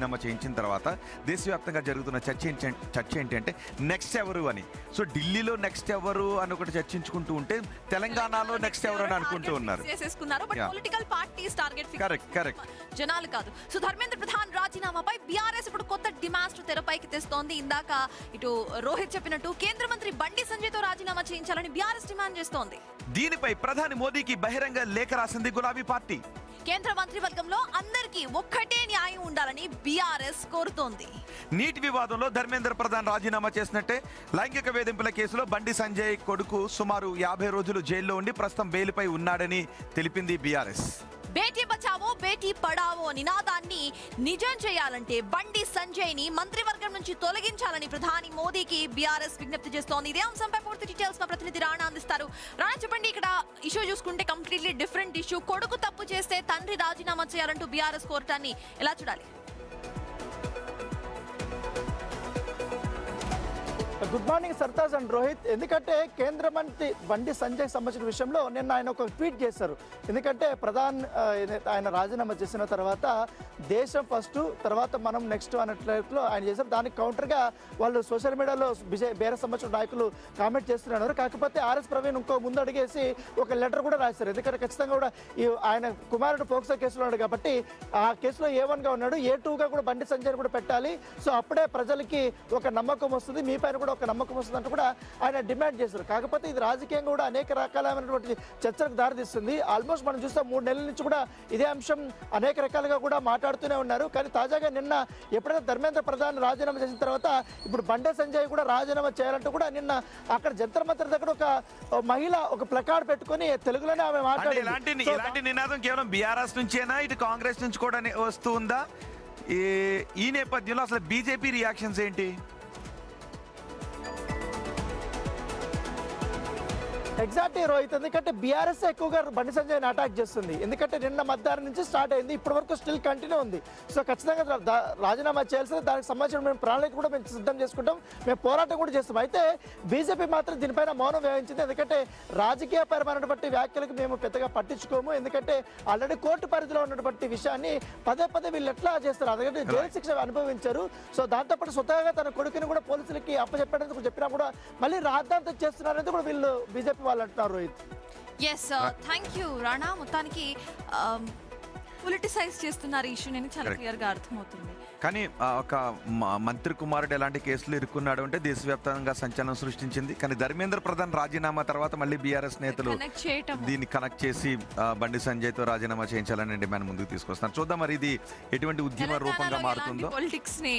నమ్మ చేయించిన తర్వాత దేశవ్యాప్తంగా జరుగుతున్న చర్చ ఏంటంటే నెక్స్ట్ ఎవరు అని. సో ఢిల్లీలో నెక్స్ట్ ఎవరు అని ఒకటి చర్చించుకుంటూ ఉంటే తెలంగాణలో నెక్స్ట్ ఎవరు అని అనుకుంటూ ఉన్నారు. కరెక్ట్ జనాలు కాదు. సో ధర్మేంద్ర ప్రధాన్ రాజీనామాపై బీఆర్ఎస్ ఇప్పుడు కొత్త డిమాండ్స్ తెరపైకి తెస్తోంది. ఇందాక ఇటు రోహిత్ చెప్పినట్టు కేంద్ర మంత్రి బండి సంజయ్ తో రాజీనామా చేయించాలని బీఆర్ఎస్ డిమాండ్ చేస్తోంది. దీనిపై ప్రధాని మోదీకి బహిరంగ లేఖ రాసింది గులాబీ పార్టీ. కేంద్ర మంత్రివర్గంలో అందరికీ ఒక్కటే న్యాయం ఉండాలని బీఆర్ఎస్ కోరుతోంది. నీటి వివాదంలో ధర్మేంద్ర ప్రధాన్ రాజీనామా చేసినట్టే లైంగిక వేధింపుల కేసులో బండి సంజయ్ కొడుకు సుమారు 50 రోజులు జైల్లో ఉండి ప్రస్తుతం బెయిల్పై ఉన్నాడని తెలిపింది బీఆర్ఎస్. బేటీ బచావో బేటీ పడావో నినాదాన్ని నిజం చేయాలంటే బండి సంజయ్ ని మంత్రివర్గం నుంచి తొలగించాలని ప్రధాని మోదీకి బీఆర్ఎస్ విజ్ఞప్తి చేస్తోంది. ఇదే అంశంపై పూర్తి డీటెయిల్స్ మా ప్రతినిధి రాణా అందిస్తారు. రాణా చెప్పండి, ఇక్కడ ఇష్యూ చూసుకుంటే కంప్లీట్లీ డిఫరెంట్ ఇష్యూ. కొడుకు తప్పు చేస్తే తండ్రి రాజీనామా చేయాలంటూ బీఆర్ఎస్ కోర్టాన్ని ఎలా చూడాలి? Good morning Sartaj and Rohit. ఎందుకంటే కేంద్ర మంత్రి బండి సంజయ్ సంబంధించిన విషయంలో నిన్న ఆయన ఒక ట్వీట్ చేశారు. ఎందుకంటే ఆయన రాజీనామా చేసిన తర్వాత దేశం ఫస్ట్, తర్వాత మనం నెక్స్ట్ అన్నట్లో ఆయన చేశారు. దానికి కౌంటర్గా వాళ్ళు సోషల్ మీడియాలో బేర సంబంధించిన నాయకులు కామెంట్ చేస్తున్నారు. కాకపోతే ఆర్ఎస్ ప్రవీణ్ ఇంకో ముందు అడిగేసి ఒక లెటర్ కూడా రాశారు. ఎందుకంటే ఖచ్చితంగా కూడా ఆయన కుమారుడు పోక్సో కేసులో ఉన్నాడు కాబట్టి ఆ కేసులో A1గా ఉన్నాడు, A2గా కూడా బండి సంజయ్ కూడా పెట్టాలి. సో అప్పుడే ప్రజలకి ఒక నమ్మకం వస్తుంది, మీ పైన కూడా ఒక నమ్మకం వస్తుందంటూ కూడా ఆయన డిమాండ్ చేశారు. కాకపోతే ఇది రాజకీయంగా కూడా అనేక రకాలైనటువంటి చర్చలకు దారితీస్తుంది. ఆల్మోస్ట్ మనం చూస్తే 3 నెలల నుంచి కూడా ఇదే అంశం అనేక రకాలుగా కూడా మాట్లాడుతూనే ఉన్నారు. కానీ తాజాగా నిన్న ఎప్పుడైతే ధర్మేంద్ర ప్రధాన్ రాజీనామా చేసిన తర్వాత ఇప్పుడు బండి సంజయ్ కూడా రాజీనామా చేయాలంటూ కూడా నిన్న అక్కడ జంతర్ మంతర్ దగ్గర ఒక మహిళ ఒక ప్లకార్డ్ పెట్టుకుని తెలుగులోనే ఆమె మాట్లాడారు. ఇలాంటి నినాదం కేవలం బీఆర్ఎస్ నుంచేనా, ఇటు కాంగ్రెస్ నుంచి కూడా వస్తుందా? ఈ నేపథ్యంలో అసలు బీజేపీ రియాక్షన్స్ ఏంటి? ఎగ్జాక్ట్లీ రోహిత్. ఎందుకంటే బీఆర్ఎస్ ఎక్కువగా బండి సంజయ్ని అటాక్ చేస్తుంది. ఎందుకంటే నిన్న మధ్యాహ్నం నుంచి స్టార్ట్ అయింది, ఇప్పటి వరకు స్టిల్ కంటిన్యూ ఉంది. సో ఖచ్చితంగా రాజీనామా చేయాల్సింది. దానికి సంబంధించిన మేము ప్రణాళిక కూడా మేము సిద్ధం చేసుకుంటాం, మేము పోరాటం కూడా చేస్తాం. అయితే బీజేపీ మాత్రం దీనిపైన మౌనం వహించింది. ఎందుకంటే రాజకీయపరమైనటువంటి వ్యాఖ్యలకు మేము పెద్దగా పట్టించుకోము. ఎందుకంటే ఆల్రెడీ కోర్టు పరిధిలో ఉన్నటువంటి విషయాన్ని పదే వీళ్ళు ఎట్లా చేస్తారు, అందుకంటే జైలు శిక్ష అనుభవించారు. సో దాంతోపాటు స్వతహాగా తన కొడుకుని కూడా పోలీసులకి అప్పచెప్పడానికి చెప్పినా కూడా మళ్ళీ రాద్ధాంతం చేస్తున్నారనేది కూడా వీళ్ళు బీజేపీ వాళ్ళు అంటున్నారు. Rohit, yes, thank you Rana. మొత్తానికి పొలిటిసైజ్ చేస్తున్నారు ఈ ఇష్యూ నేను చాలా క్లియర్ గా అర్థమవుతుంది. కానీ ఒక మంత్రి కుమారుడు ఎలాంటి కేసులు ఇరుక్కున్నాడు అంటే దేశవ్యాప్తంగా సంచలనం సృష్టించింది. కానీ ధర్మేంద్ర ప్రధాన్ రాజీనామా తర్వాత మళ్ళీ బీఆర్ఎస్ నేతలు దీన్ని కనెక్ట్ చేసి బండి సంజయ్ తో రాజీనామా చేయించాలని డిమాండ్ ముందుకు తీసుకొస్తున్నారు. చూద్దాం మరి ఇది ఎటువంటి ఉద్యమ రూపంగా మారుతుందో. పొలిటిక్స్ ని